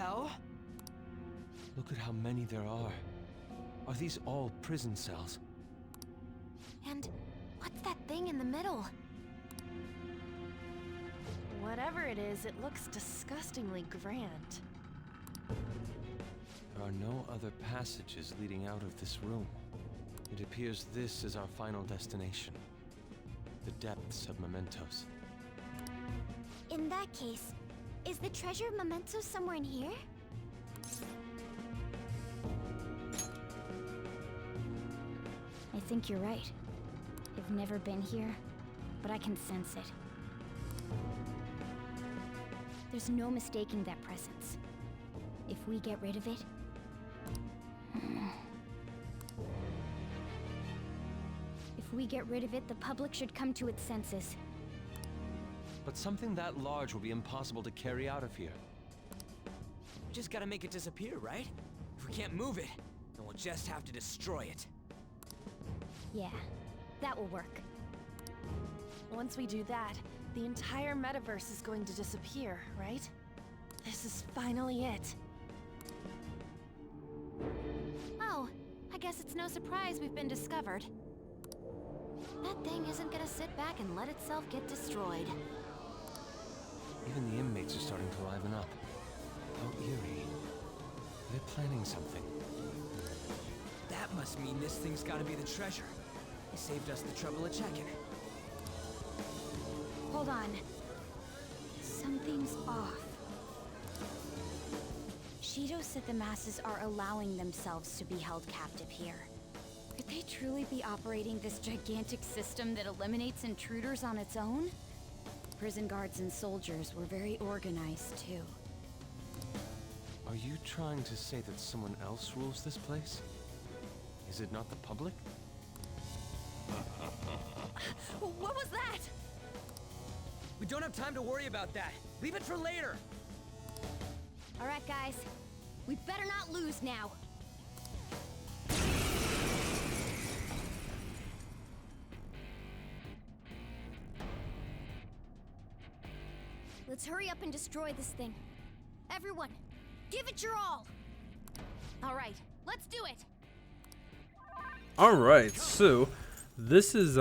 hell? Look at how many there are. Are these all prison cells? And what's that thing in the middle? Whatever it is, it looks disgustingly grand. There are no other passages leading out of this room. It appears this is our final destination. The depths of Mementos. In that case, is the treasure of mementos somewhere in here? I think you're right. I've never been here, but I can sense it. There's no mistaking that presence. If we get rid of it... If we get rid of it, the public should come to its senses. But something that large will be impossible to carry out of here. We just gotta make it disappear, right? If we can't move it, then we'll just have to destroy it. Yeah, that will work. Once we do that, the entire metaverse is going to disappear, right? This is finally it. Oh, I guess it's no surprise we've been discovered. That thing isn't gonna sit back and let itself get destroyed. Even the inmates are starting to liven up. How eerie. They're planning something. That must mean this thing's gotta be the treasure. It saved us the trouble of checking. Hold on. Something's off. Shido said the masses are allowing themselves to be held captive here. Could they truly be operating this gigantic system that eliminates intruders on its own? Prison guards and soldiers were very organized, too. Are you trying to say that someone else rules this place? Is it not the public? What was that? We don't have time to worry about that. Leave it for later. All right, guys. We better not lose now. Let's hurry up and destroy this thing. Everyone, give it your all. All right, let's do it. All right, so this is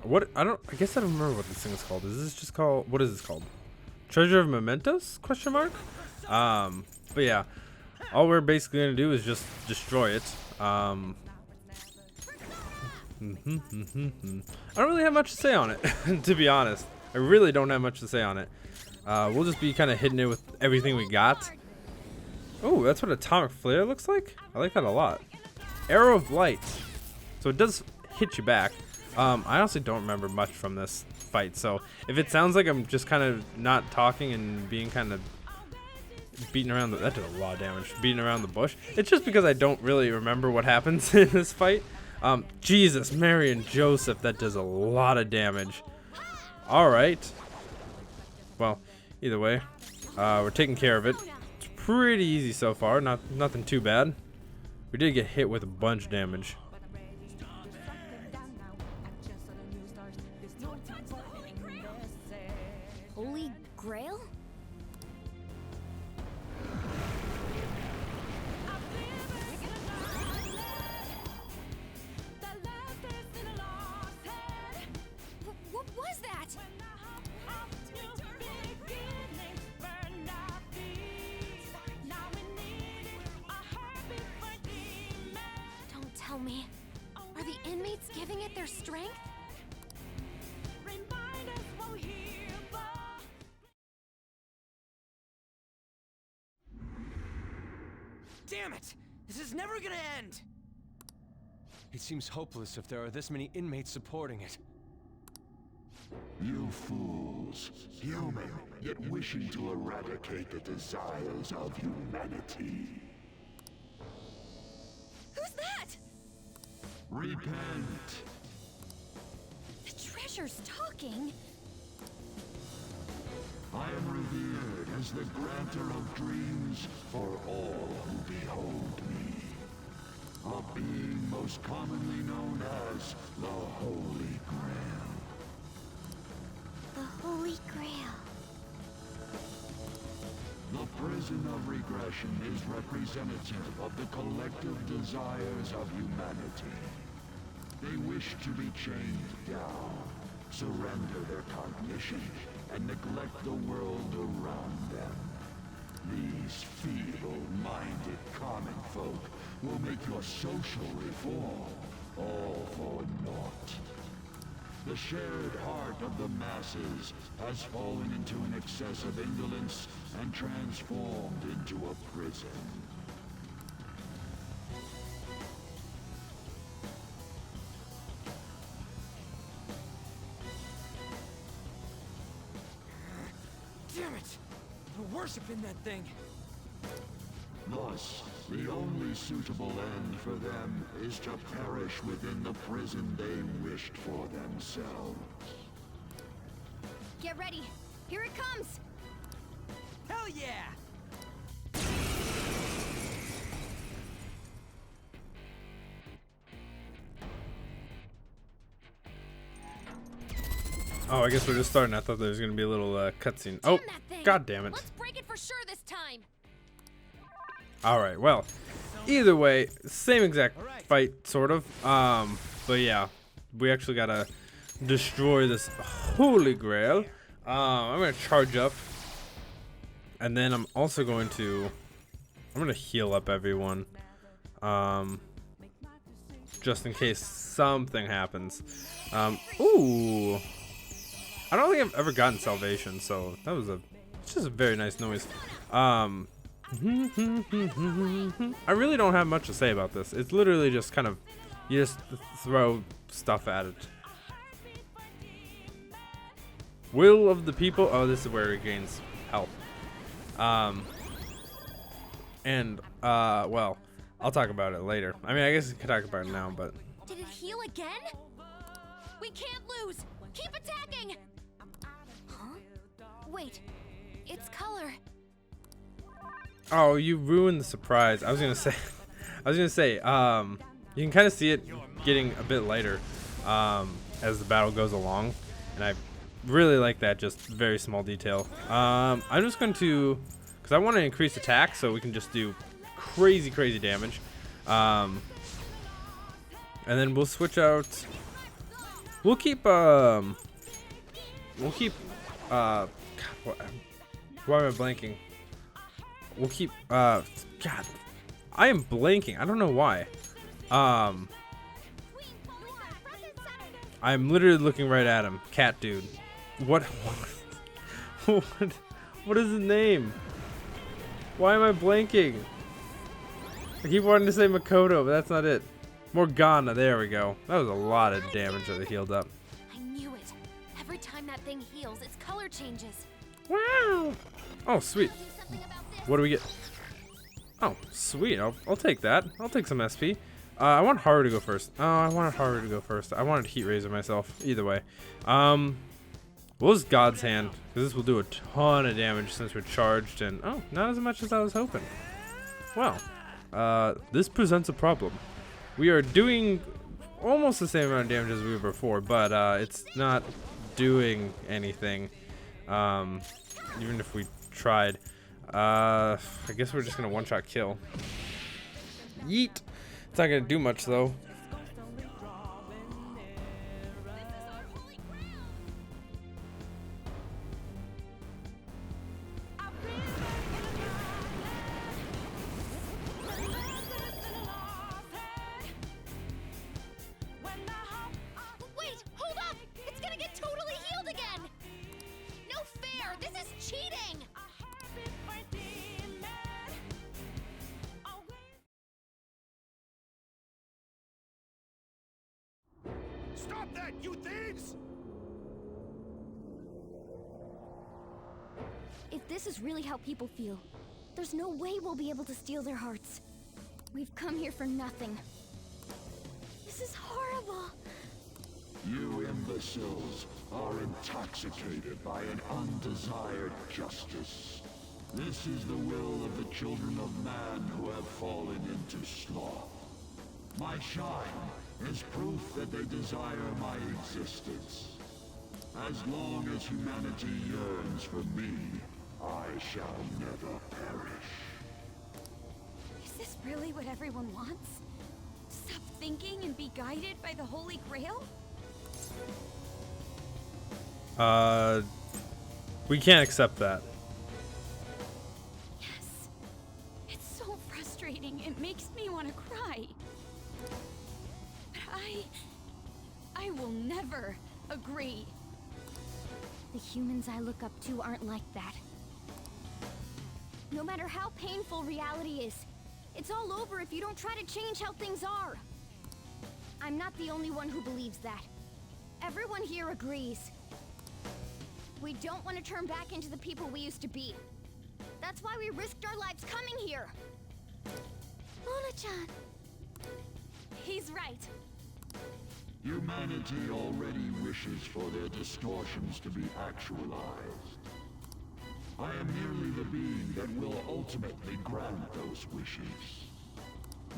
what I guess I don't remember what this thing is called. Is this just called, what is this called? Treasure of Mementos? Question mark. But yeah, all we're basically gonna do is just destroy it. I don't really have much to say on it, to be honest. I really don't have much to say on it. We'll just be kind of hitting it with everything we got. Oh, that's what atomic flare looks like. I like that a lot. Arrow of light. So it does hit you back. I honestly don't remember much from this fight. So if it sounds like I'm just kind of not talking and being kind of beating around that did a lot of damage. Beating around the bush. It's just because I don't really remember what happens in this fight. Jesus, Mary and Joseph, that does a lot of damage. All right. Well, either way, we're taking care of it. It's pretty easy so far. Nothing too bad. We did get hit with a bunch of damage. Holy Grail? What was that? Don't tell me. Are the inmates giving it their strength? Damn it! This is never gonna end! It seems hopeless if there are this many inmates supporting it. You fools, human, yet wishing to eradicate the desires of humanity. Who's that? Repent! The treasure's talking. I am revered as the granter of dreams for all who behold me. A being most commonly known as the Holy Grail. The Holy Grail. prison of regression is representative of the collective desires of humanity. They wish to be chained down, surrender their cognition, and neglect the world around them. These feeble-minded common folk will make your social reform all for naught. The shared heart of the masses has fallen into an excess of indolence and transformed into a prison. Damn it! We're worshiping that thing. Thus, the only suitable end for them is to perish within the prison they wished for themselves. Get ready. Here it comes. Hell yeah! Oh, I guess we're just starting. I thought there was gonna be a little cutscene. Oh, that thing. god damn it! Let's break it for sure this time. All right, well, either way, same exact fight, sort of. But yeah, we actually gotta destroy this Holy Grail. I'm gonna charge up, and then I'm also going to, I'm gonna heal up everyone, just in case something happens. Ooh, I don't think I've ever gotten salvation, so that was it's just a very nice noise. I really don't have much to say about this. It's literally just kind of, you just throw stuff at it. Will of the people. Oh, this is where it gains health. Well, I'll talk about it later. I mean, I guess I could talk about it now, but. Did it heal again? We can't lose. Keep attacking. Huh? Wait, its color. Oh, you ruined the surprise. I was gonna say, you can kind of see it getting a bit lighter, as the battle goes along, and I really like that, just very small detail. I'm just going to, because I want to increase attack so we can just do crazy damage, and then we'll switch out, we'll keep, God, why am I blanking? We'll keep, God, I am blanking. I don't know why. I'm literally looking right at him. Cat dude. What is his name? Why am I blanking? I keep wanting to say Makoto, but that's not it. Morgana, there we go. That was a lot of damage that it healed up. I knew it. Every time that thing heals, its color changes. Wow. Oh, sweet. What do we get? Oh, sweet. I'll take that. I'll take some SP. I want Haru to go first. Oh, I wanted Haru to go first. I wanted Heat Razor myself. Either way. We'll just God's Hand, because this will do a ton of damage since we're charged, and oh, not as much as I was hoping. Well, this presents a problem. We are doing almost the same amount of damage as we were before, but it's not doing anything, even if we tried. I guess we're just gonna one-shot kill. Yeet! It's not gonna do much though. Wait, hold up! It's gonna get totally healed again! No fair! This is cheating! Stop that, you thieves! If this is really how people feel, there's no way we'll be able to steal their hearts. We've come here for nothing. This is horrible. You imbeciles are intoxicated by an undesired justice. This is the will of the children of man who have fallen into sloth. My shine is proof that they desire my existence. As long as humanity yearns for me, I shall never perish. Is this really what everyone wants? Stop thinking and be guided by the Holy Grail? We can't accept that. Yes. It's so frustrating. It makes me want to cry. But I will never agree. The humans I look up to aren't like that. No matter how painful reality is, it's all over if you don't try to change how things are. I'm not the only one who believes that. Everyone here agrees. We don't want to turn back into the people we used to be. That's why we risked our lives coming here. Mona-chan. He's right. Humanity already wishes for their distortions to be actualized. I am merely the being that will ultimately grant those wishes.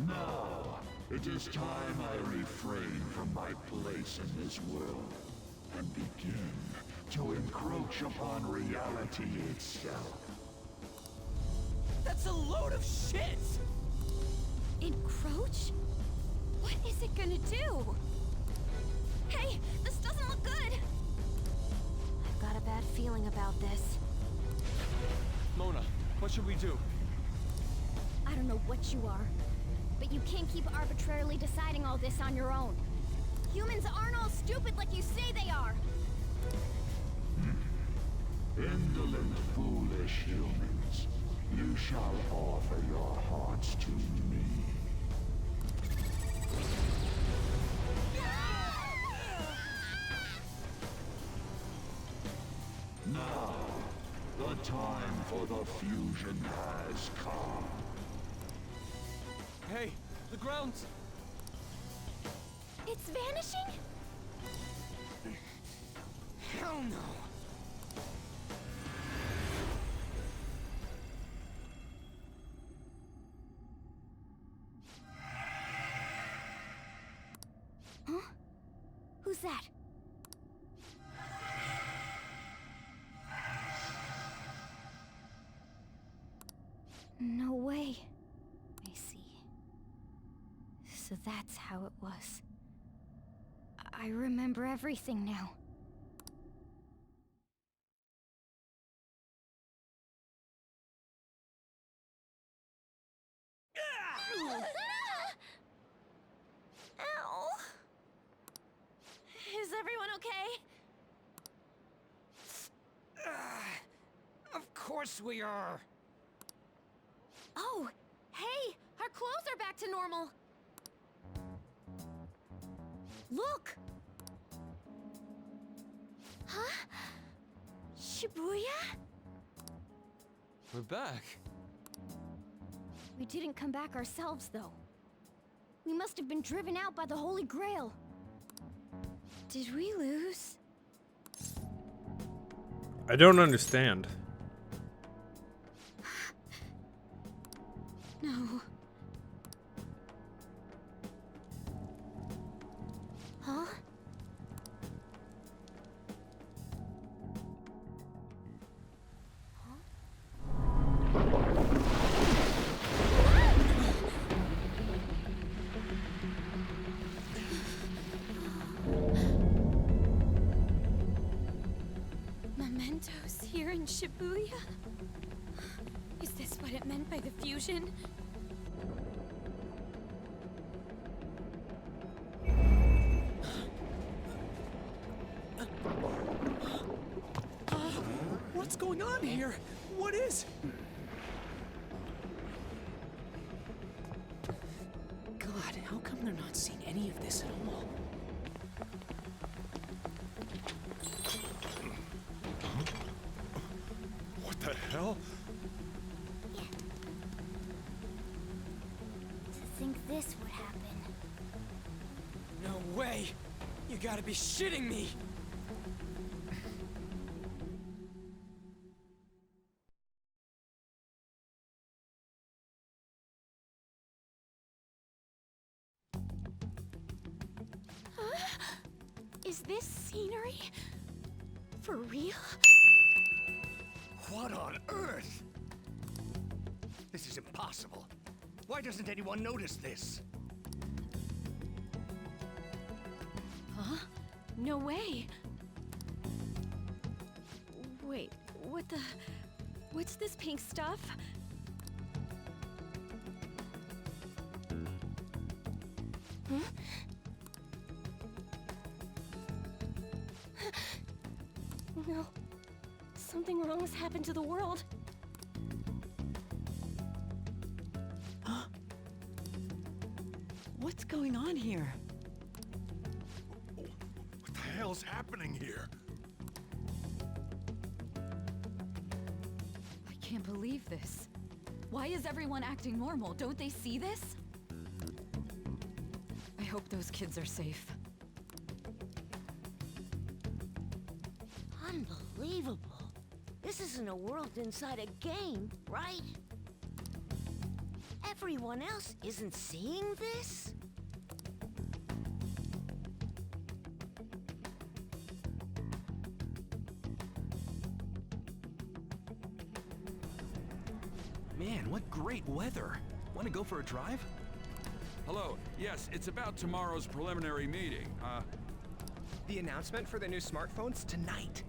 Now, it is time I refrain from my place in this world and begin to encroach upon reality itself. That's a load of shit! Encroach? What is it gonna do? Hey, this doesn't look good! I've got a bad feeling about this. Mona, what should we do? I don't know what you are, but you can't keep arbitrarily deciding all this on your own. Humans aren't all stupid like you say they are. Indolent, foolish humans, you shall offer your hearts to me. Now, the time for the fusion has come. Hey, the ground's... It's vanishing? Hell no! Huh? Who's that? No way. I see. So that's how it was. I remember everything now. Ow. Is everyone okay? Of course we are! Oh, hey, our clothes are back to normal. Look! Huh? Shibuya? We're back. We didn't come back ourselves, though. We must have been driven out by the Holy Grail. Did we lose? I don't understand. No. Huh? Mementos here in Shibuya? Is this what it meant by the fusion? What's going on here? What is... God, how come they're not seeing any of this at all? What the hell? To think this would happen. No way! You gotta be shitting me! Is this scenery? For real? What on earth? This is impossible. Why doesn't anyone notice this? Huh? No way. Wait, what the... What's this pink stuff? Huh? No. Something wrong has happened to the world. What's going on here? What the hell's happening here? I can't believe this. Why is everyone acting normal? Don't they see this? I hope those kids are safe. Unbelievable. This isn't a world inside a game, right? Everyone else isn't seeing this? Man, what great weather. Want to go for a drive? Hello. Yes, it's about tomorrow's preliminary meeting. The announcement for the new smartphones tonight.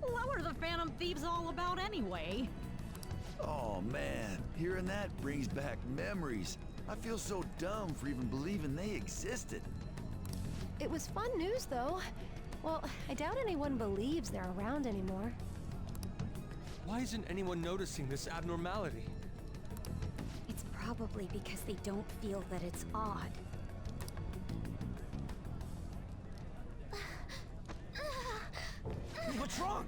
What were the Phantom Thieves all about anyway? Oh man, hearing that brings back memories. I feel so dumb for even believing they existed. It was fun news, though. Well, I doubt anyone believes they're around anymore. Why isn't anyone noticing this abnormality? It's probably because they don't feel that it's odd. What's wrong?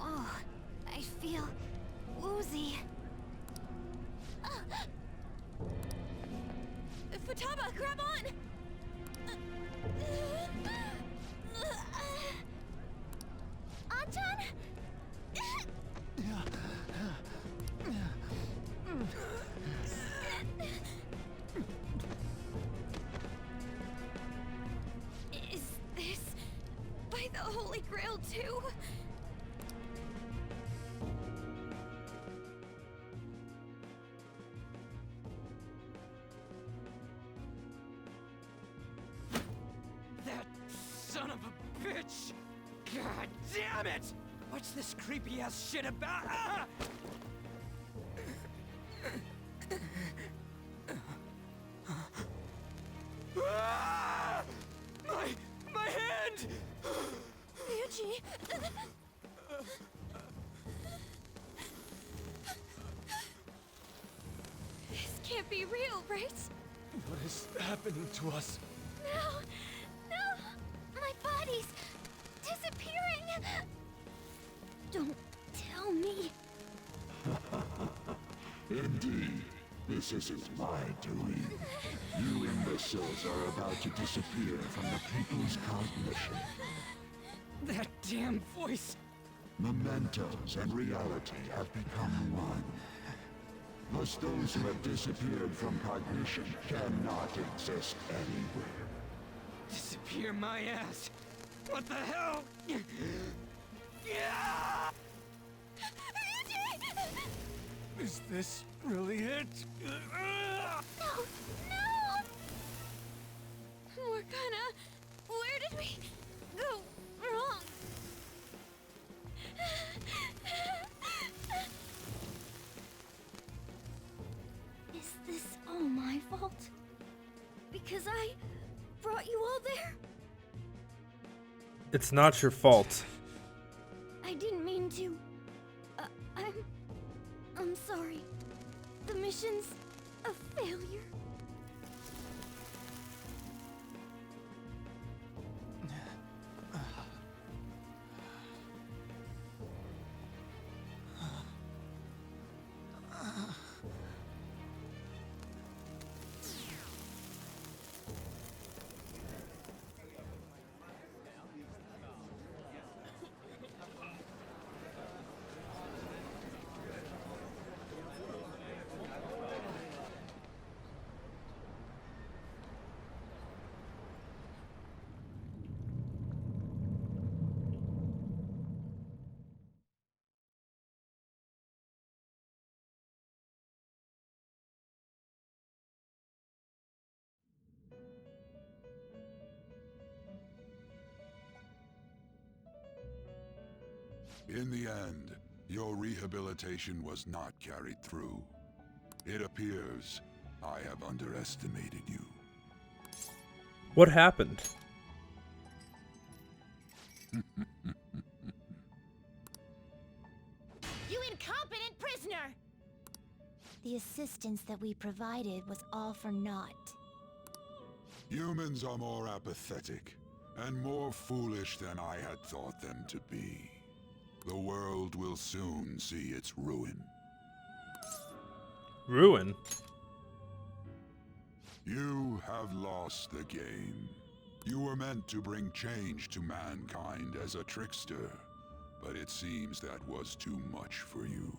Oh, I feel woozy. Futaba, grab on! Achan? Is this by the Holy Grail too? That son of a bitch! God damn it! What's this creepy ass shit about? Ah! Ah! My hand! Ryuji! This can't be real, right? What is happening to us? No! No! My body's disappearing! Don't tell me. Indeed, this isn't my doing. You imbeciles are about to disappear from the people's cognition. That damn voice! Mementos and reality have become one. Thus those who have disappeared from cognition cannot exist anywhere. Disappear my ass! What the hell? Yeah! Is this really it? No! No! Morgana, where did we go wrong? Is this all my fault? Because I brought you all there? It's not your fault. I didn't mean to. I'm sorry. The mission's a failure. In the end, your rehabilitation was not carried through. It appears I have underestimated you. What happened? You incompetent prisoner! The assistance that we provided was all for naught. Humans are more apathetic and more foolish than I had thought them to be. The world will soon see its ruin. Ruin? You have lost the game. You were meant to bring change to mankind as a trickster, but it seems that was too much for you.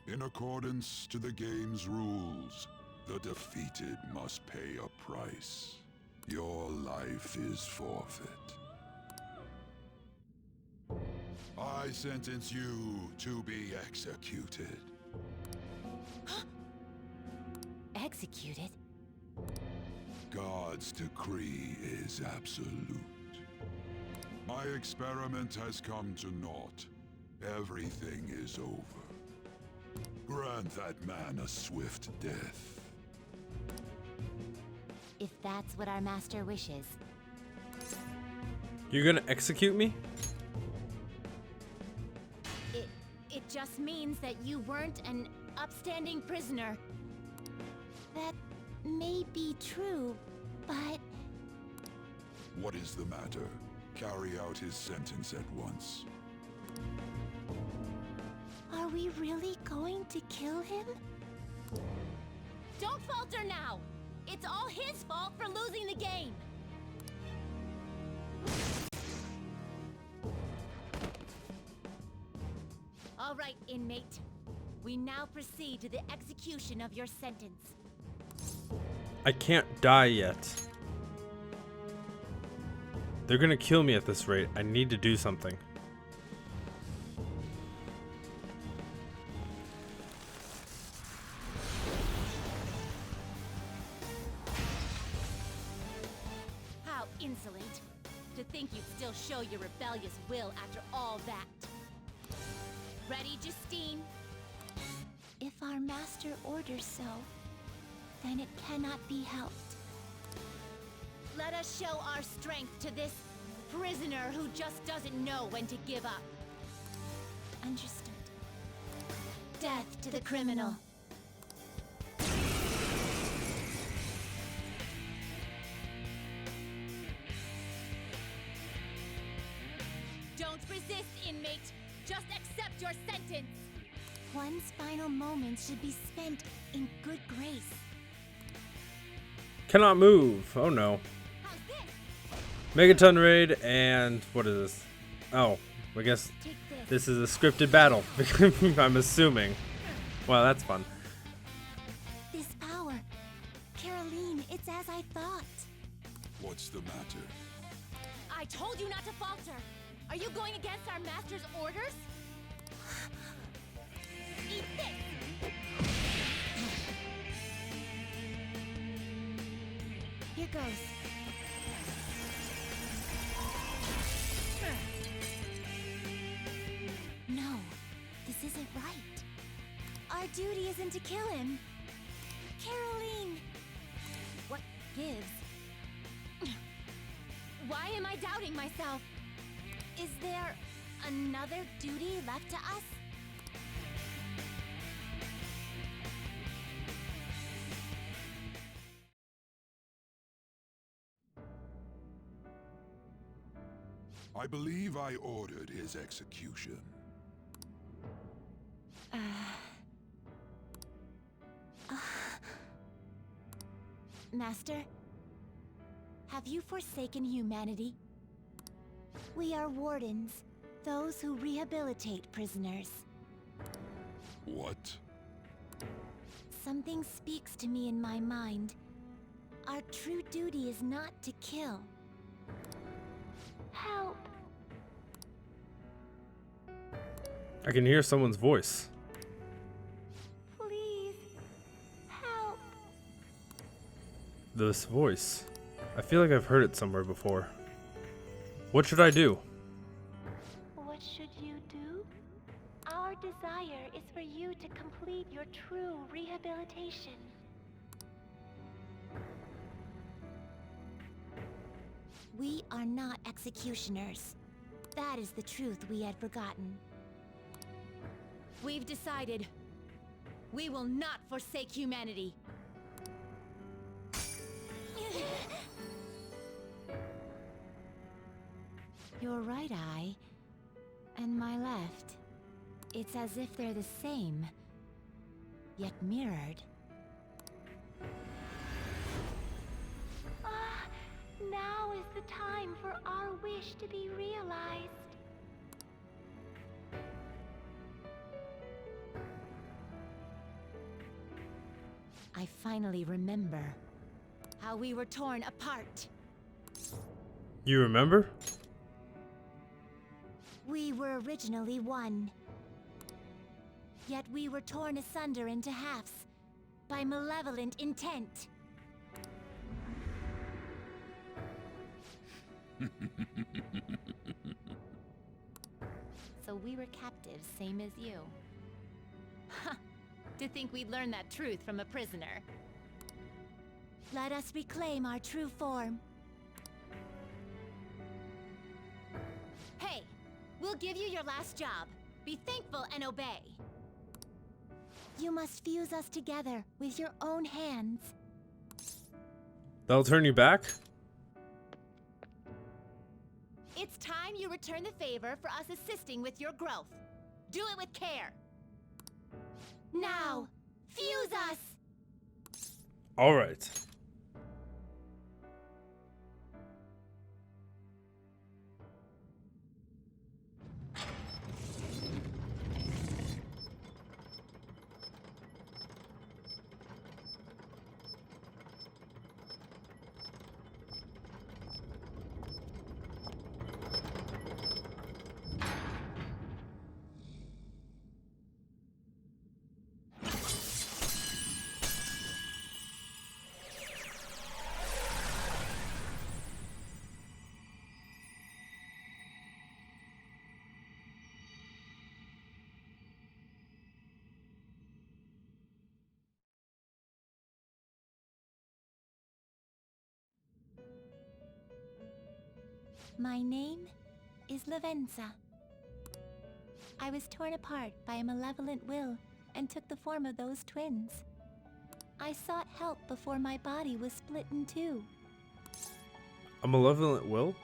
In accordance to the game's rules, the defeated must pay a price. Your life is forfeit. I sentence you to be executed. Executed? God's decree is absolute. My experiment has come to naught. Everything is over. Grant that man a swift death. If that's what our master wishes. You're gonna execute me? It just means that you weren't an upstanding prisoner. That may be true, but... What is the matter? Carry out his sentence at once. Are we really going to kill him? Don't falter now! It's all his fault for losing the game! All right, inmate. We now proceed to the execution of your sentence. I can't die yet. They're gonna kill me at this rate. I need to do something. How insolent. To think you'd still show your rebellious will after all that. Ready, Justine? If our master orders so, then it cannot be helped. Let us show our strength to this prisoner who just doesn't know when to give up. Understood. Death to the criminal. Don't resist, inmate. Just accept your sentence. One's final moments should be spent in good grace. Cannot move. Oh no. Megaton raid and what is this? Oh, I guess this is a scripted battle. I'm assuming. Well, that's fun. This power. Caroline, it's as I thought. What's the matter? I told you not to falter. Are you going against our master's orders? Eat this! Here goes. No, this isn't right. Our duty isn't to kill him. Caroline! What gives? Why am I doubting myself? Is there another duty left to us? I believe I ordered his execution. Master, have you forsaken humanity? We are wardens, those who rehabilitate prisoners. What? Something speaks to me in my mind. Our true duty is not to kill. Help! I can hear someone's voice. Please, help! This voice. I feel like I've heard it somewhere before. What should I do? what should you do? Our desire is for you to complete your true rehabilitation. We are not executioners. That is the truth we had forgotten. We've decided. We will not forsake humanity. Your right eye and my left. It's as if they're the same, yet mirrored. Now is the time for our wish to be realized. I finally remember how we were torn apart. You remember? We were originally one. Yet we were torn asunder into halves by malevolent intent. So we were captives, same as you. Ha! To think we'd learn that truth from a prisoner. Let us reclaim our true form. Hey! We'll give you your last job. Be thankful and obey. You must fuse us together with your own hands. That'll turn you back? It's time you return the favor for us assisting with your growth. Do it with care. Now, fuse us! All right. My name is Lavenza. I was torn apart by a malevolent will and took the form of those twins. I sought help before my body was split in two. A malevolent will?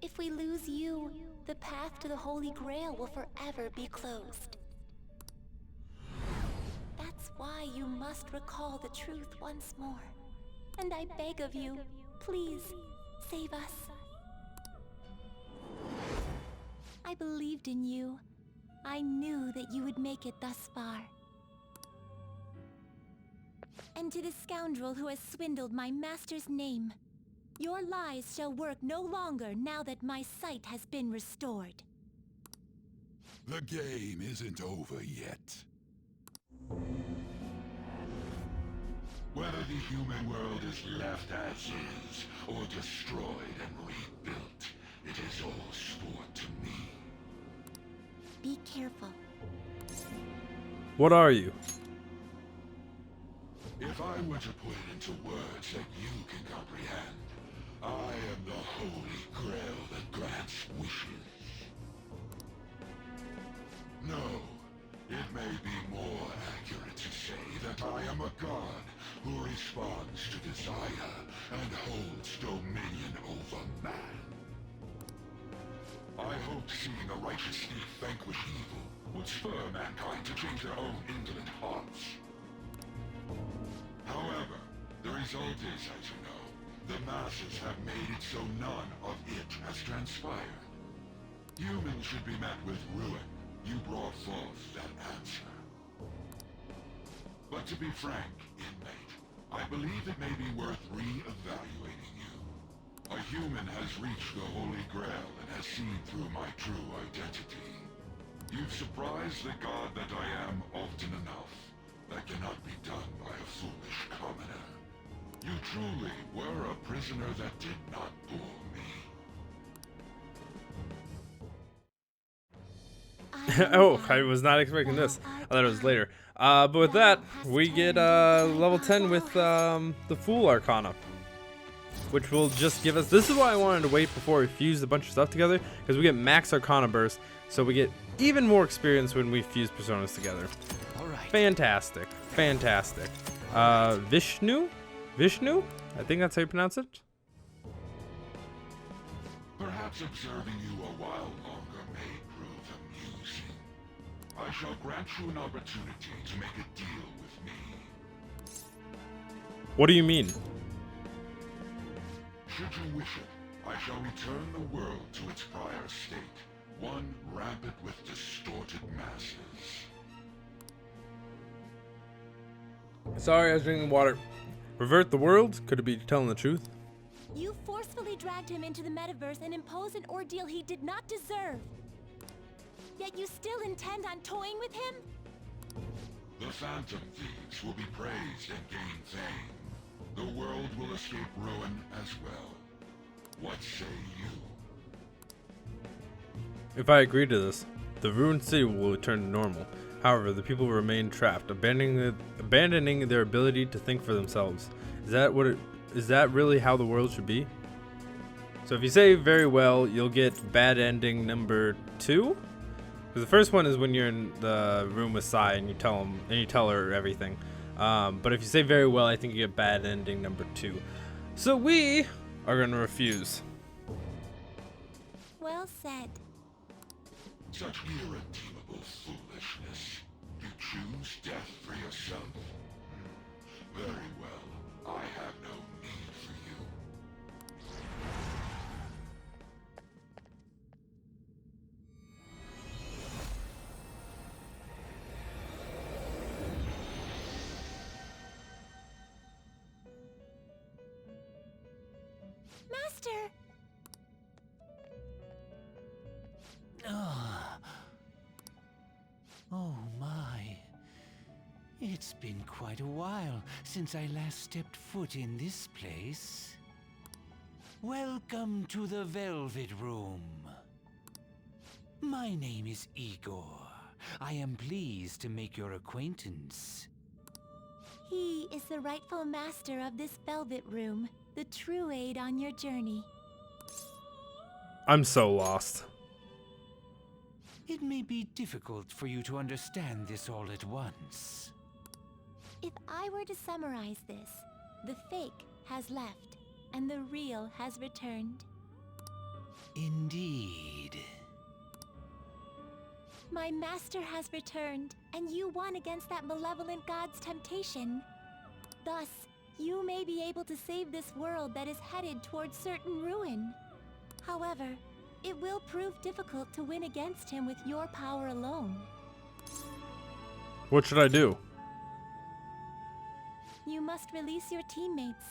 If we lose you, the path to the Holy Grail will forever be closed. That's why you must recall the truth once more. And I beg of you, please, save us. I believed in you. I knew that you would make it thus far. And to the scoundrel who has swindled my master's name, your lies shall work no longer now that my sight has been restored. The game isn't over yet. Whether the human world is left as is, or destroyed and rebuilt, it is all sport to me. Be careful. What are you? If I were to put it into words that you can comprehend, I am the Holy Grail that grants wishes. No, it may be more accurate to say that I am a god who responds to desire and holds dominion over man. I hoped seeing a righteous thief vanquish evil would spur mankind to change their own indolent hearts. However, the result is, as you know, the masses have made it so none of it has transpired. Humans should be met with ruin. You brought forth that answer. But to be frank, inmate, I believe it may be worth re-evaluating you. A human has reached the Holy Grail and has seen through my true identity. You've surprised the god that I am often enough. That cannot be done by a foolish commoner. You truly were a prisoner that did not bore me. Oh, I was not expecting this. I thought it was later. But with that, we get level 10 with the Fool Arcana, which will just give us... This is why I wanted to wait before we fused a bunch of stuff together, because we get max Arcana burst, so we get even more experience when we fuse personas together. All right. Fantastic. Fantastic. Vishnu? Vishnu? I think that's how you pronounce it. Perhaps observing you a while longer may prove amusing. I shall grant you an opportunity to make a deal with me. What do you mean? Should you wish it, I shall return the world to its prior state, one rampant with distorted masses. Sorry, I was drinking water. Revert the world? Could it be telling the truth? You forcefully dragged him into the metaverse and imposed an ordeal he did not deserve. Yet you still intend on toying with him? The Phantom Thieves will be praised and gain fame. The world will escape ruin as well. What say you? If I agree to this, the ruined city will return to normal. However, the people will remain trapped, abandoning their ability to think for themselves. Is that really how the world should be? So if you say very well, you'll get bad ending number 2. Because the first one is when you're in the room with Sai and you tell her everything. But if you say very well, I think you get bad ending number 2. So we are going to refuse. Well said. Such irredeemable foolishness. You choose death for yourself? Very well. I have no need for you. Master! Oh my. It's been quite a while since I last stepped foot in this place. Welcome to the Velvet Room. My name is Igor. I am pleased to make your acquaintance. He is the rightful master of this Velvet Room, the true aid on your journey. I'm so lost. It may be difficult for you to understand this all at once. If I were to summarize this, the fake has left, and the real has returned. Indeed. My master has returned, and you won against that malevolent god's temptation. Thus, you may be able to save this world that is headed towards certain ruin. However, it will prove difficult to win against him with your power alone. What should I do? You must release your teammates,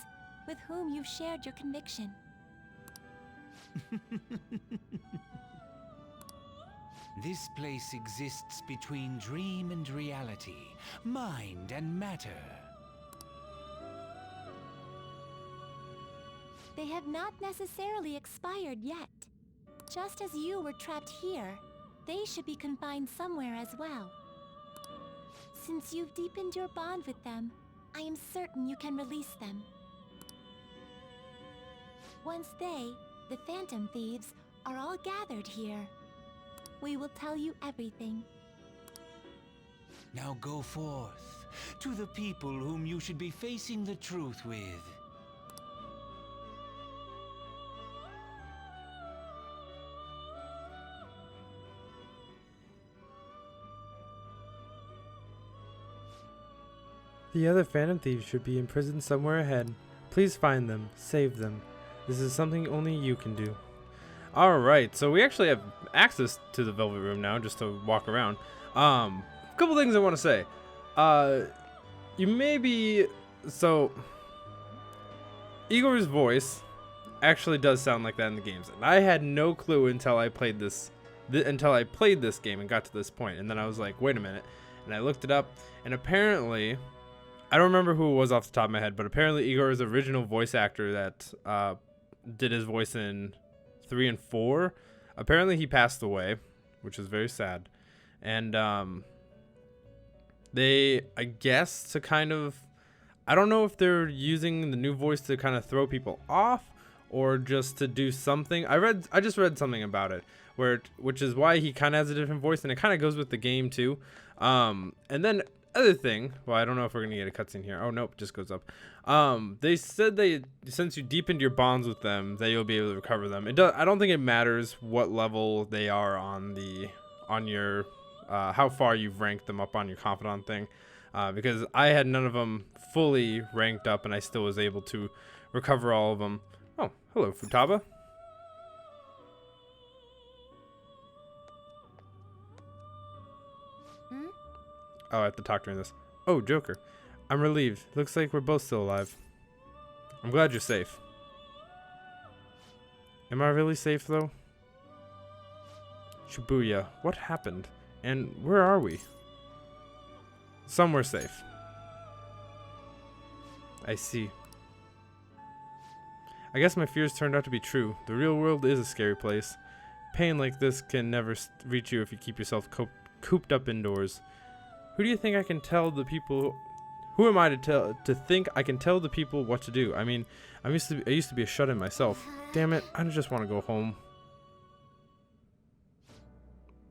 with whom you've shared your conviction. This place exists between dream and reality, mind and matter. They have not necessarily expired yet. Just as you were trapped here, they should be confined somewhere as well. Since you've deepened your bond with them, I am certain you can release them. Once they, the Phantom Thieves, are all gathered here, we will tell you everything. Now go forth, to the people whom you should be facing the truth with. The other Phantom Thieves should be imprisoned somewhere ahead. Please find them, save them. This is something only you can do. Alright, so we actually have access to the Velvet Room now, just to walk around. A couple things I want to say. You may be... So, Igor's voice actually does sound like that in the games. And I had no clue until I played this game and got to this point. And then I was like, wait a minute. And I looked it up, and apparently... I don't remember who it was off the top of my head, but apparently Igor's original voice actor that did his voice in 3 and 4, apparently he passed away, which is very sad. And they, I guess, to kind of, I don't know if they're using the new voice to kind of throw people off or just to do something. I just read something about it which is why he kind of has a different voice, and it kind of goes with the game too. And then other thing, well, I don't know if we're gonna get a cutscene here. Oh nope, it just goes up. They said since you deepened your bonds with them, that you'll be able to recover them. I don't think it matters what level they are on your how far you've ranked them up on your confidant thing, because I had none of them fully ranked up, and I still was able to recover all of them. Oh, hello, Futaba. Oh, I have to talk during this. Oh, Joker. I'm relieved. Looks like we're both still alive. I'm glad you're safe. Am I really safe, though? Shibuya, what happened? And where are we? Somewhere safe. I see. I guess my fears turned out to be true. The real world is a scary place. Pain like this can never reach you if you keep yourself cooped up indoors. Who do you think I can tell the people? Who am I to think I can tell the people what to do? I mean, I used to be a shut-in myself. Damn it, I just want to go home.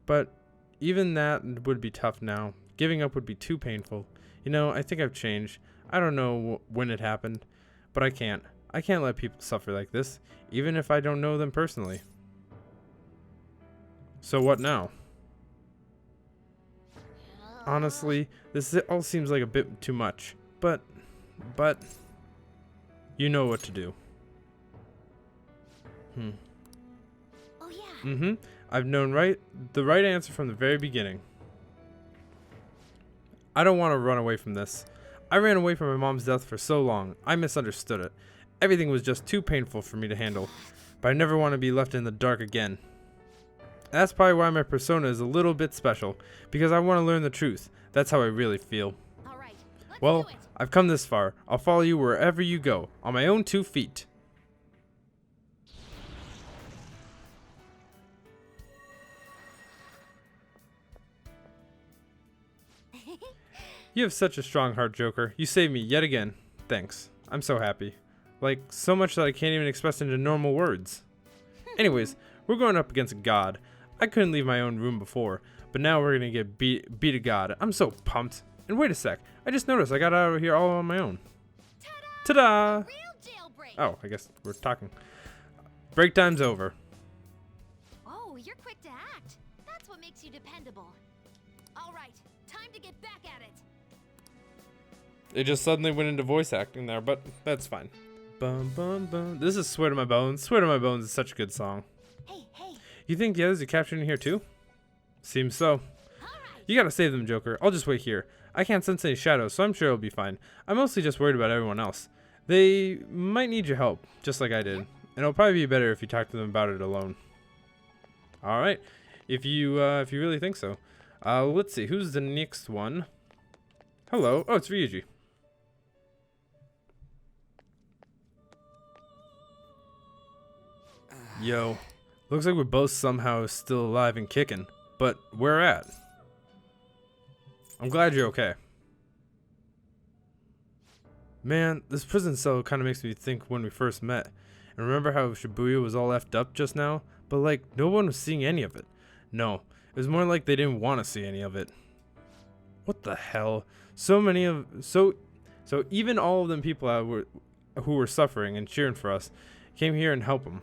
But even that would be tough now. Giving up would be too painful. You know, I think I've changed. I don't know when it happened, but I can't. I can't let people suffer like this, even if I don't know them personally. So what now? Honestly, this all seems like a bit too much, but you know what to do. Oh yeah. I've known the right answer from the very beginning. I don't want to run away from this. I ran away from my mom's death for so long. I misunderstood it. Everything was just too painful for me to handle. But I never want to be left in the dark again. That's probably why my persona is a little bit special, because I want to learn the truth. That's how I really feel. All right, let's Well, do it. I've come this far. I'll follow you wherever you go, on my own 2 feet. You have such a strong heart, Joker. You saved me yet again. Thanks. I'm so happy. Like, so much that I can't even express into normal words. Anyways, we're going up against a god. I couldn't leave my own room before, but now we're gonna get beat a god. I'm so pumped. And wait a sec, I just noticed I got out of here all on my own. Ta-da! Real jailbreak. Oh, I guess we're talking. Break time's over. Oh, you're quick to act. That's what makes you dependable. All right, time to get back at it. It just suddenly went into voice acting there, but that's fine. Bum bum bum. This is Swear to My Bones. Swear to My Bones is such a good song. Hey. You think the others are captured in here too? Seems so. You gotta save them, Joker. I'll just wait here. I can't sense any shadows, so I'm sure it'll be fine. I'm mostly just worried about everyone else. They might need your help, just like I did. And it'll probably be better if you talk to them about it alone. Alright. If you really think so. Let's see. Who's the next one? Hello. Oh, it's Ryuji. Yo. Looks like we're both somehow still alive and kicking. But where at? I'm glad you're okay. Man, this prison cell kind of makes me think when we first met. And remember how Shibuya was all effed up just now? But like, no one was seeing any of it. No, it was more like they didn't want to see any of it. What the hell? So even all of them people who were suffering and cheering for us came here and helped them.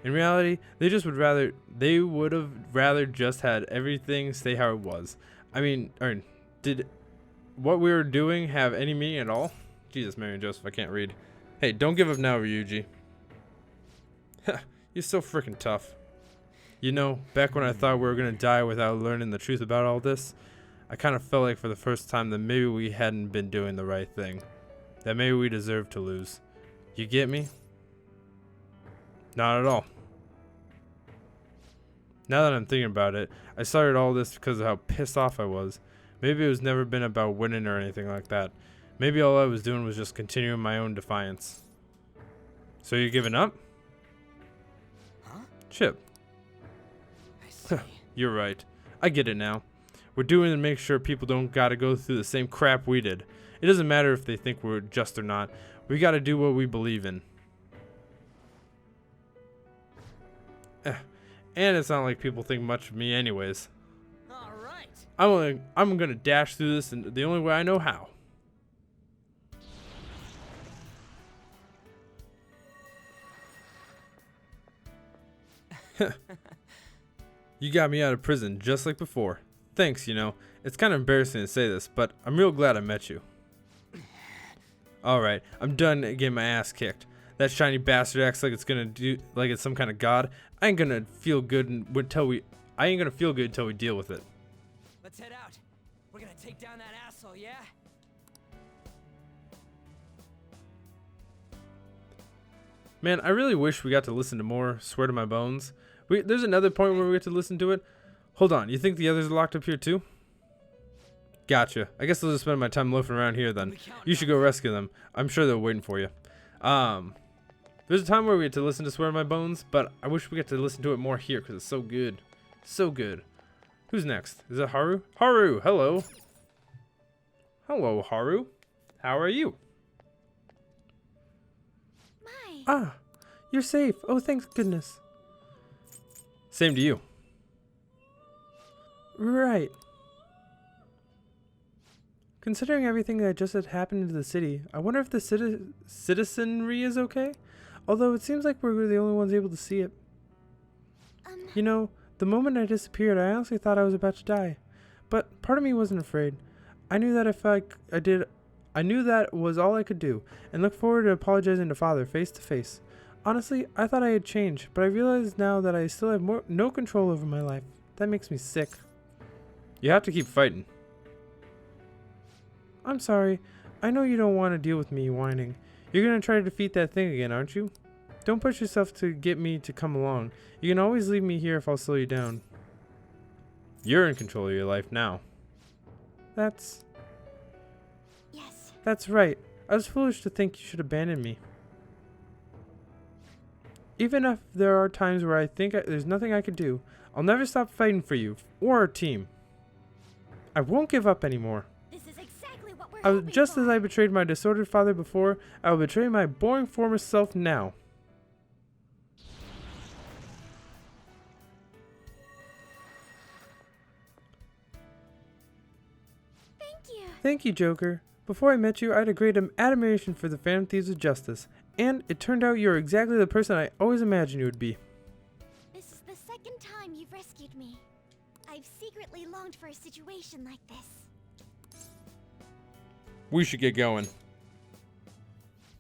In reality, they would have rather just had everything stay how it was. I mean, did what we were doing have any meaning at all? Jesus, Mary and Joseph, I can't read. Hey, don't give up now, Ryuji. You're so freaking tough. You know, back when I thought we were gonna die without learning the truth about all this, I kind of felt like for the first time that maybe we hadn't been doing the right thing. That maybe we deserved to lose. You get me? Not at all. Now that I'm thinking about it, I started all this because of how pissed off I was. Maybe it was never been about winning or anything like that. Maybe all I was doing was just continuing my own defiance. So you giving up? Huh? Chip. I see. You're right. I get it now. We're doing it to make sure people don't gotta go through the same crap we did. It doesn't matter if they think we're just or not. We gotta do what we believe in. And it's not like people think much of me anyways. All right. I'm gonna dash through this in the only way I know how. You got me out of prison just like before. Thanks, you know. It's kind of embarrassing to say this, but I'm real glad I met you. Alright, I'm done getting my ass kicked. That shiny bastard acts like it's some kind of god. I ain't gonna feel good until we deal with it. Let's head out. We're gonna take down that asshole, yeah? Man, I really wish we got to listen to more Swear to My Bones. There's another point where we get to listen to it. Hold on, you think the others are locked up here too? Gotcha. I guess I'll just spend my time loafing around here then. You should go rescue them. I'm sure they're waiting for you. There's a time where we get to listen to Swear to My Bones, but I wish we get to listen to it more here because it's so good. So good. Who's next? Is it Haru? Haru, hello. Hello, Haru. How are you? Ah, you're safe. Oh, thanks goodness. Same to you. Right. Considering everything that just had happened to the city, I wonder if the citizenry is okay? Although it seems like we're the only ones able to see it. You know, the moment I disappeared, I honestly thought I was about to die. But part of me wasn't afraid. I knew that if I knew that was all I could do, and looked forward to apologizing to Father face to face. Honestly, I thought I had changed, but I realize now that I still have no control over my life. That makes me sick. You have to keep fighting. I'm sorry. I know you don't want to deal with me whining. You're going to try to defeat that thing again, aren't you? Don't push yourself to get me to come along. You can always leave me here if I'll slow you down. You're in control of your life now. Yes. That's right. I was foolish to think you should abandon me. Even if there are times where I think there's nothing I could do, I'll never stop fighting for you or our team. I won't give up anymore. This is exactly what we're hoping Just for. as I betrayed my disordered father before, I will betray my boring former self now. Thank you, Joker. Before I met you, I had a great admiration for the Phantom Thieves of Justice, and it turned out you're exactly the person I always imagined you would be. This is the second time you've rescued me. I've secretly longed for a situation like this. We should get going.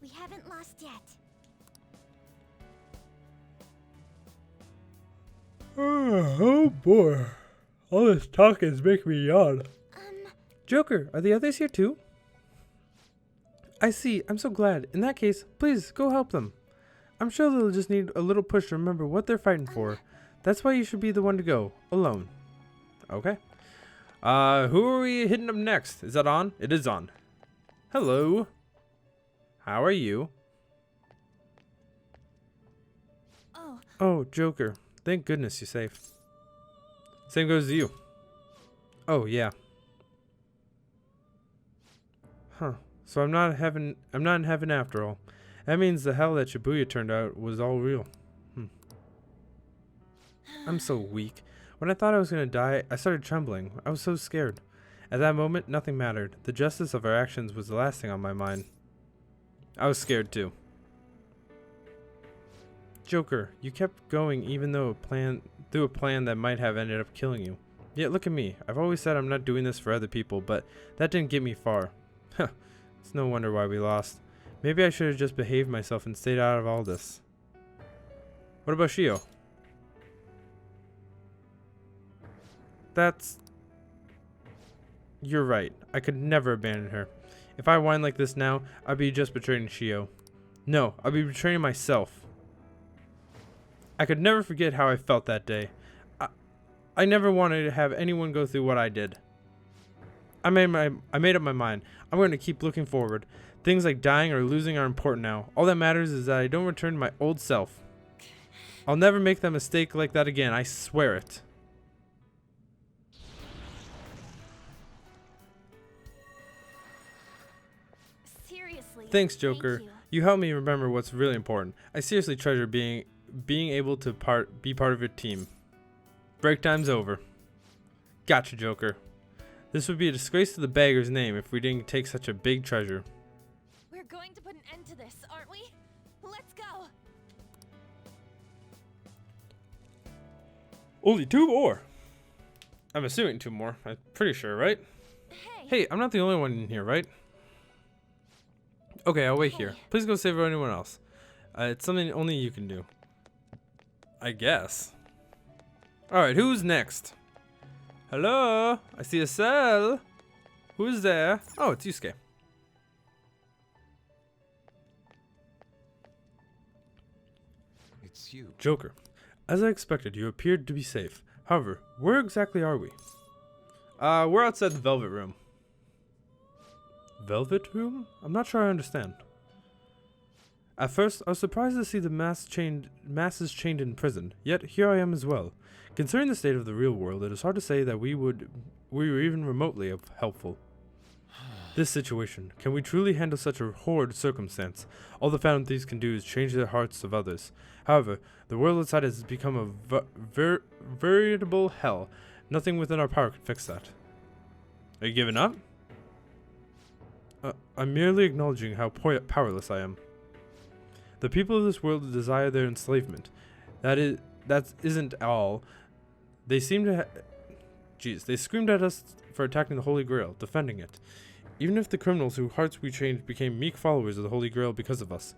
We haven't lost yet. Oh boy. All this talking is making me yawn. Joker, are the others here too? I see. I'm so glad. In that case, please go help them. I'm sure they'll just need a little push to remember what they're fighting for. That's why you should be the one to go, alone. Okay. Who are we hitting up next? Is that on? It is on. Hello. How are you? Oh, Joker. Thank goodness you're safe. Same goes to you. Oh, yeah. Huh. So I'm not in heaven after all. That means the hell that Shibuya turned out was all real. I'm so weak. When I thought I was going to die, I started trembling. I was so scared. At that moment, nothing mattered. The justice of our actions was the last thing on my mind. I was scared too. Joker, you kept going even though through a plan that might have ended up killing you. Yet look at me. I've always said I'm not doing this for other people, but that didn't get me far. Huh. It's no wonder why we lost. Maybe I should have just behaved myself and stayed out of all this. What about Shio? You're right. I could never abandon her. If I whine like this now, I'd be just betraying Shio. No, I'd be betraying myself. I could never forget how I felt that day. I never wanted to have anyone go through what I did. I made up my mind. I'm going to keep looking forward. Things like dying or losing are important now. All that matters is that I don't return to my old self. I'll never make that mistake like that again. I swear it. Thanks, Joker. Thank you. You helped me remember what's really important. I seriously treasure being able to be part of your team. Break time's over. Gotcha, Joker. This would be a disgrace to the bagger's name if we didn't take such a big treasure. We're going to put an end to this, aren't we? Let's go. Only 2 more. I'm assuming 2 more. I'm pretty sure, right? Hey, I'm not the only one in here, right? Okay, I'll wait here. Please go save anyone else. It's something only you can do. I guess. Alright, who's next? Hello? I see a cell. Who's there? Oh, it's Yusuke. It's you. Joker. As I expected, you appeared to be safe. However, where exactly are we? We're outside the Velvet Room. Velvet Room? I'm not sure I understand. At first, I was surprised to see the masses chained in prison, yet here I am as well. Considering the state of the real world, it is hard to say that we were even remotely helpful. This situation, can we truly handle such a horrid circumstance? All the Phantom Thieves can do is change the hearts of others. However, the world outside has become a veritable hell. Nothing within our power can fix that. Are you giving up? I'm merely acknowledging how powerless I am. The people of this world desire their enslavement. That isn't all. They seem to they screamed at us for attacking the Holy Grail, defending it. Even if the criminals whose hearts we changed became meek followers of the Holy Grail because of us.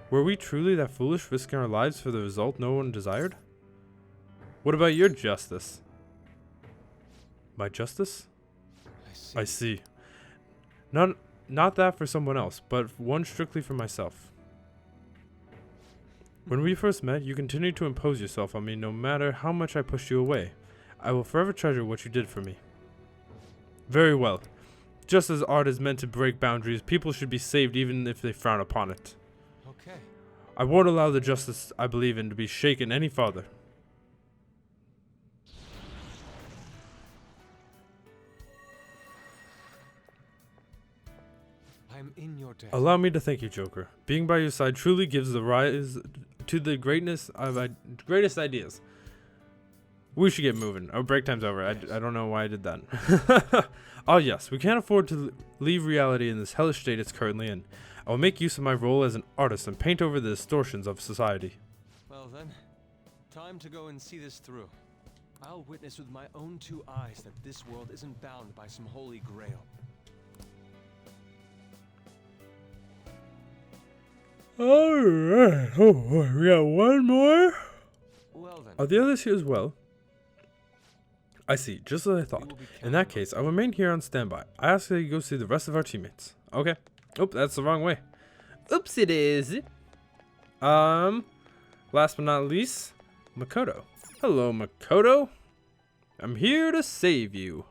Were we truly that foolish, risking our lives for the result no one desired? What about your justice? My justice? I see. Not that for someone else, but one strictly for myself. When we first met, you continued to impose yourself on me no matter how much I pushed you away. I will forever treasure what you did for me. Very well. Just as art is meant to break boundaries, people should be saved even if they frown upon it. Okay. I won't allow the justice I believe in to be shaken any farther. I'm in your debt. Allow me to thank you, Joker. Being by your side truly gives the rise to the greatest ideas. We should get moving. Oh, break time's over. I don't know why I did that. Oh yes, we can't afford to leave reality in this hellish state it's currently in. I will make use of my role as an artist and paint over the distortions of society. Well then, time to go and see this through. I'll witness with my own 2 eyes that this world isn't bound by some holy grail. Alright. Oh boy, we got 1 more? Well then. Are the others here as well? I see, just as I thought. In that case, I will remain here on standby. I ask that you go see the rest of our teammates. Okay. Oh, that's the wrong way. Oops, it is. Last but not least, Makoto. Hello, Makoto. I'm here to save you.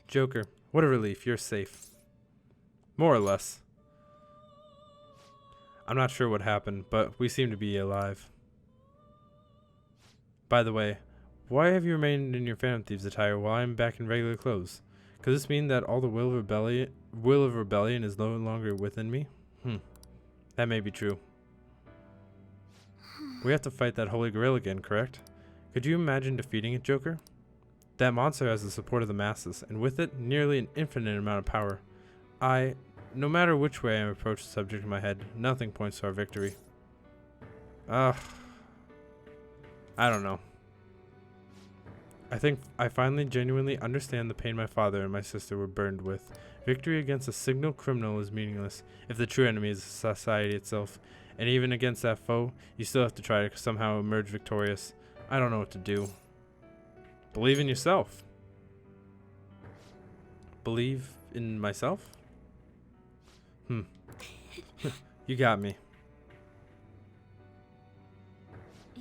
Joker, what a relief. You're safe. More or less. I'm not sure what happened, but we seem to be alive. By the way, why have you remained in your Phantom Thieves attire while I'm back in regular clothes? Could this mean that all the will of rebellion is no longer within me? That may be true. We have to fight that Holy Grail again, correct? Could you imagine defeating it, Joker? That monster has the support of the masses, and with it, nearly an infinite amount of power. No matter which way I approach the subject in my head, nothing points to our victory. I don't know. I think I finally genuinely understand the pain my father and my sister were burned with. Victory against a signal criminal is meaningless if the true enemy is society itself. And even against that foe, you still have to try to somehow emerge victorious. I don't know what to do. Believe in yourself. Believe in myself? You got me.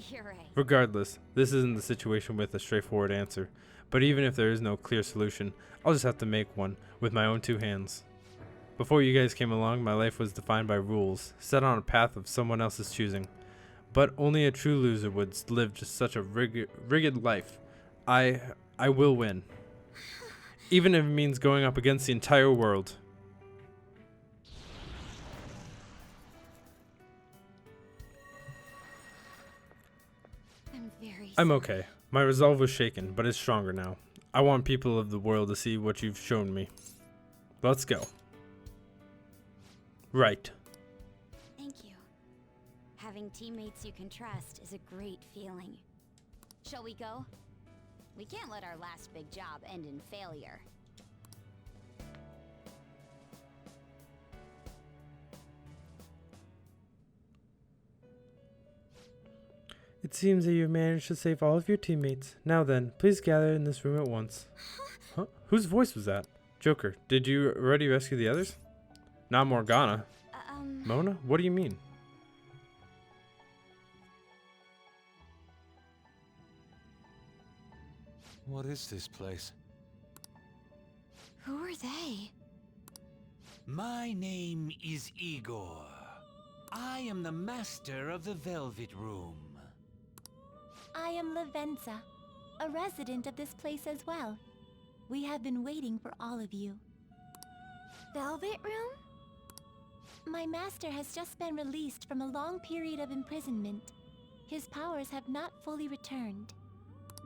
You're right. Regardless, this isn't the situation with a straightforward answer. But even if there is no clear solution, I'll just have to make one with my own 2 hands. Before you guys came along, my life was defined by rules, set on a path of someone else's choosing. But only a true loser would live just such a rigged life. I will win. Even if it means going up against the entire world. I'm very I'm sorry. okay. My resolve was shaken, but it's stronger now. I want people of the world to see what you've shown me. Let's go. Right. Thank you. Having teammates you can trust is a great feeling. Shall we go? We can't let our last big job end in failure. It seems that you've managed to save all of your teammates. Now then, please gather in this room at once. Huh? Whose voice was that? Joker, did you already rescue the others? Not Morgana. Mona? What do you mean? What is this place? Who are they? My name is Igor. I am the master of the Velvet Room. I am Lavenza, a resident of this place as well. We have been waiting for all of you. Velvet Room? My master has just been released from a long period of imprisonment. His powers have not fully returned.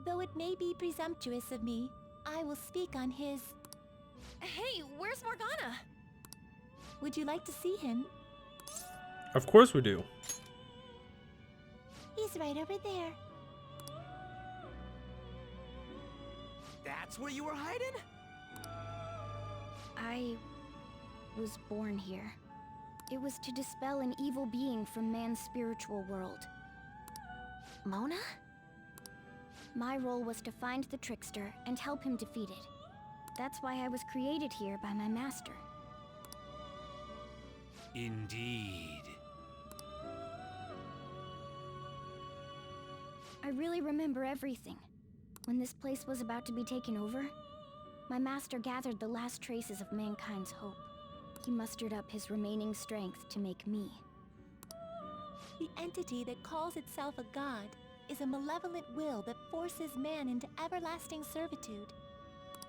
Though it may be presumptuous of me, I will speak on his... Hey, where's Morgana? Would you like to see him? Of course we do. He's right over there. That's where you were hiding? I was born here. It was to dispel an evil being from man's spiritual world. Mona? My role was to find the trickster and help him defeat it. That's why I was created here by my master. Indeed. I really remember everything. When this place was about to be taken over, my master gathered the last traces of mankind's hope. He mustered up his remaining strength to make me. The entity that calls itself a god is a malevolent will that forces man into everlasting servitude.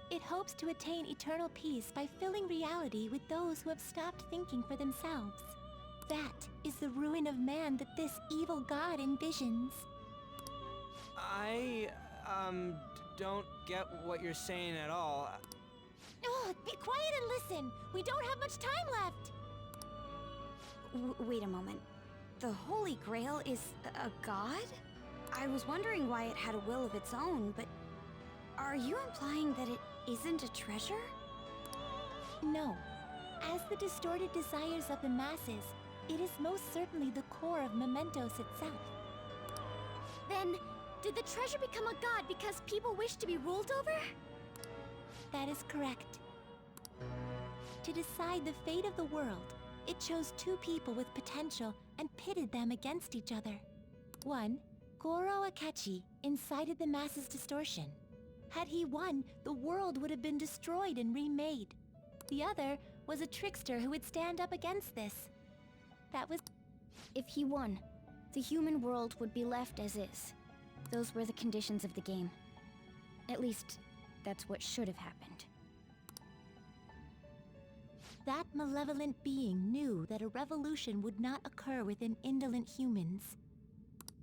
It hopes to attain eternal peace by filling reality with those who have stopped thinking for themselves. That is the ruin of man that this evil god envisions. I, don't get what you're saying at all. Oh, be quiet and listen! We don't have much time left! Wait a moment. The Holy Grail is a god? I was wondering why it had a will of its own, but... Are you implying that it isn't a treasure? No. As the distorted desires of the masses, it is most certainly the core of Mementos itself. Then, did the treasure become a god because people wish to be ruled over? That is correct. To decide the fate of the world, it chose two people with potential and pitted them against each other. One, Goro Akechi, incited the masses' distortion. Had he won, the world would have been destroyed and remade. The other was a trickster who would stand up against this. That was... If he won, the human world would be left as is. Those were the conditions of the game. At least, that's what should have happened. That malevolent being knew that a revolution would not occur within indolent humans.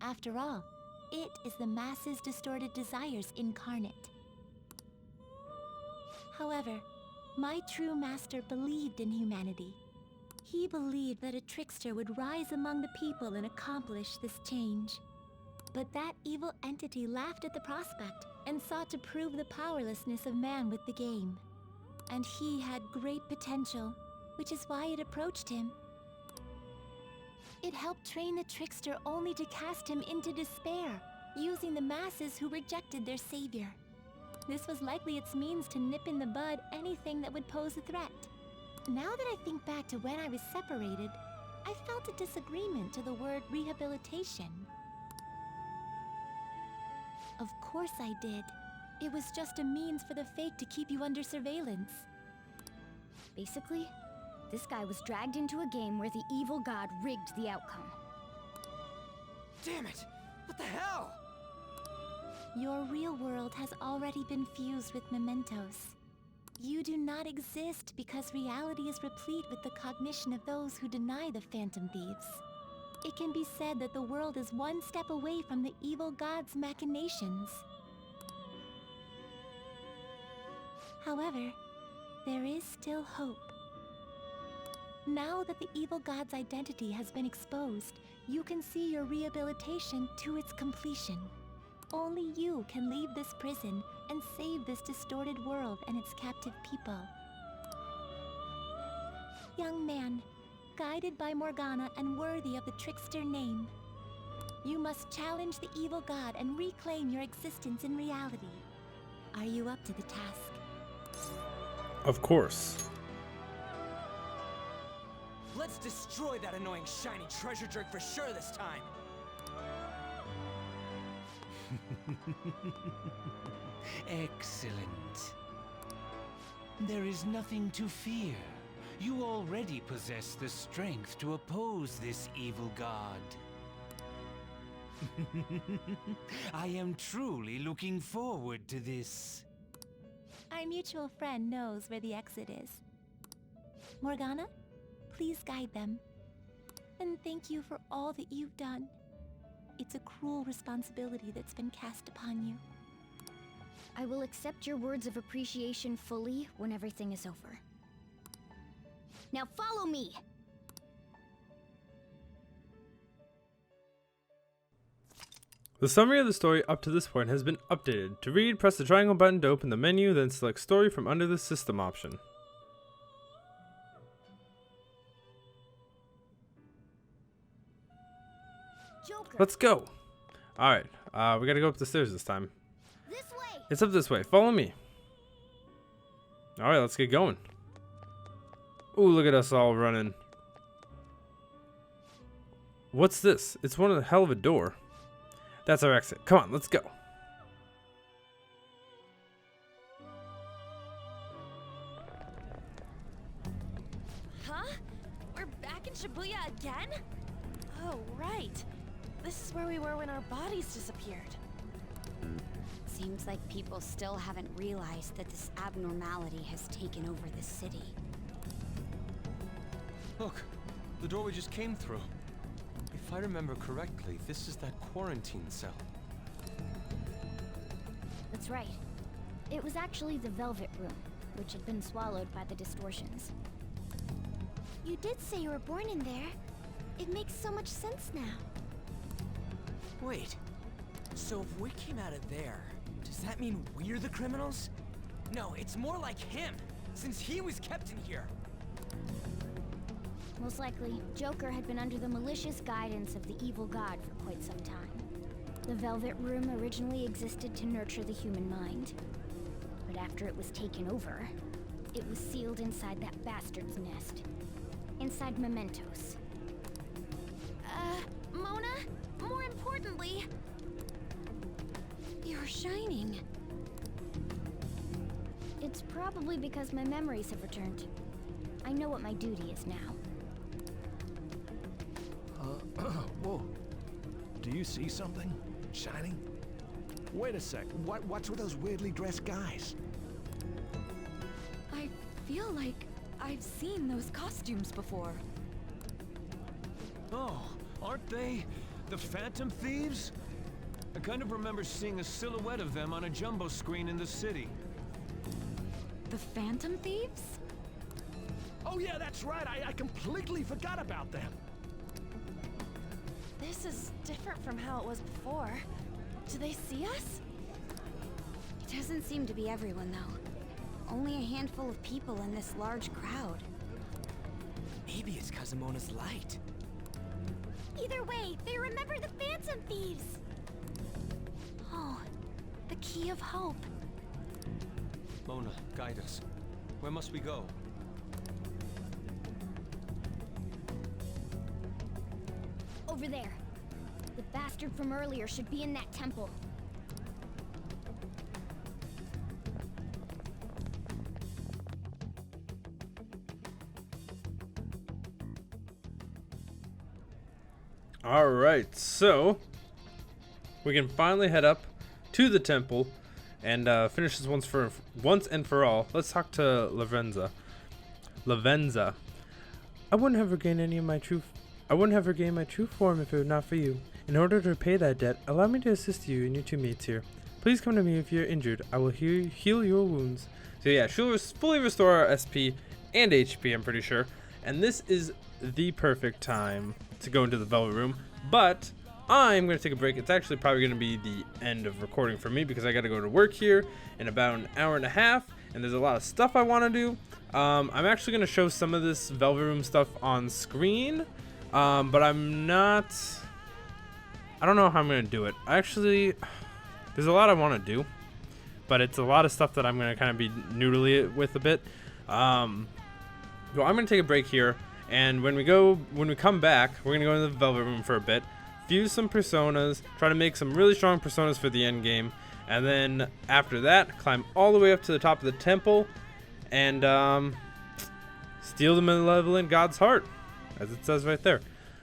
After all, it is the masses' distorted desires incarnate. However, my true master believed in humanity. He believed that a trickster would rise among the people and accomplish this change. But that evil entity laughed at the prospect and sought to prove the powerlessness of man with the game. And he had great potential, which is why it approached him. It helped train the trickster only to cast him into despair, using the masses who rejected their savior. This was likely its means to nip in the bud anything that would pose a threat. Now that I think back to when I was separated, I felt a disagreement to the word rehabilitation. Of course I did. It was just a means for the fake to keep you under surveillance. Basically, this guy was dragged into a game where the evil god rigged the outcome. Damn it! What the hell? Your real world has already been fused with Mementos. You do not exist because reality is replete with the cognition of those who deny the Phantom Thieves. It can be said that the world is one step away from the evil god's machinations. However, there is still hope. Now that the evil god's identity has been exposed, you can see your rehabilitation to its completion. Only you can leave this prison and save this distorted world and its captive people. Young man, guided by Morgana and worthy of the trickster name, you must challenge the evil god and reclaim your existence in reality. Are you up to the task? Of course. Let's destroy that annoying shiny treasure jerk for sure this time. Excellent. There is nothing to fear. You already possess the strength to oppose this evil god. I am truly looking forward to this. Our mutual friend knows where the exit is. Morgana, please guide them. And thank you for all that you've done. It's a cruel responsibility that's been cast upon you. I will accept your words of appreciation fully when everything is over. Now follow me! The summary of the story up to this point has been updated. To read, press the triangle button to open the menu, then select Story from under the System option. Joker. Let's go! Alright, we gotta go up the stairs this time. This way! It's up this way, follow me. Alright, let's get going. Ooh, look at us all running. What's this? It's one of the hell of a door. That's our exit. Come on, let's go. Huh? We're back in Shibuya again? Oh, right. This is where we were when our bodies disappeared. Seems like people still haven't realized that this abnormality has taken over the city. Look, the door we just came through. If I remember correctly, this is that quarantine cell. That's right. It was actually the Velvet Room, which had been swallowed by the distortions. You did say you were born in there. It makes so much sense now. Wait, so if we came out of there, does that mean we're the criminals? No, it's more like him, since he was kept in here. Most likely, Joker had been under the malicious guidance of the evil god for quite some time. The Velvet Room originally existed to nurture the human mind. But after it was taken over, it was sealed inside that bastard's nest. Inside mementos. Mona? More importantly... You're shining. It's probably because my memories have returned. I know what my duty is now. Whoa. Do you see something? Shining? Wait a sec. What's with those weirdly dressed guys? I feel like I've seen those costumes before. Oh, aren't they the Phantom Thieves? I kind of remember seeing a silhouette of them on a jumbo screen in the city. The Phantom Thieves? Oh yeah, that's right. I completely forgot about them. This is different from how it was before. Do they see us? It doesn't seem to be everyone, though. Only a handful of people in this large crowd. Maybe it's Kazumona's light. Either way, they remember the Phantom Thieves! Oh, the key of hope. Mona, guide us. Where must we go? Over there. The bastard from earlier should be in that temple. Alright, so we can finally head up to the temple and finish this once and for all. Let's talk to Lavenza. I wouldn't have regained any of my true I wouldn't have regained my true form if it were not for you. In order to repay that debt, allow me to assist you and your two mates here. Please come to me if you're injured. I will heal your wounds. So yeah, she'll fully restore our SP and HP, I'm pretty sure. And this is the perfect time to go into the Velvet Room. But I'm going to take a break. It's actually probably going to be the end of recording for me because I got to go to work here in about an hour and a half. And there's a lot of stuff I want to do. I'm actually going to show some of this Velvet Room stuff on screen. But I'm not... I don't know how I'm going to do it. Actually, there's a lot I want to do. But it's a lot of stuff that I'm going to kind of be noodly with a bit. So I'm going to take a break here. And when we come back, we're going to go into the Velvet Room for a bit. Fuse some personas. Try to make some really strong personas for the end game. And then after that, climb all the way up to the top of the temple. And steal the malevolent god's heart. As it says right there.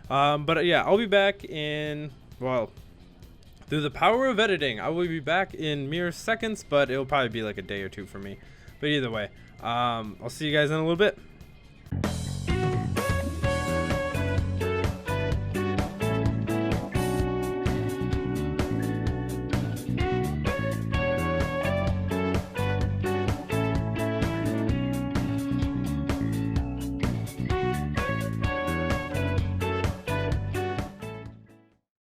But yeah, I'll be back in... Well... Through the power of editing, I will be back in mere seconds, but it'll probably be like a day or two for me. But either way, I'll see you guys in a little bit.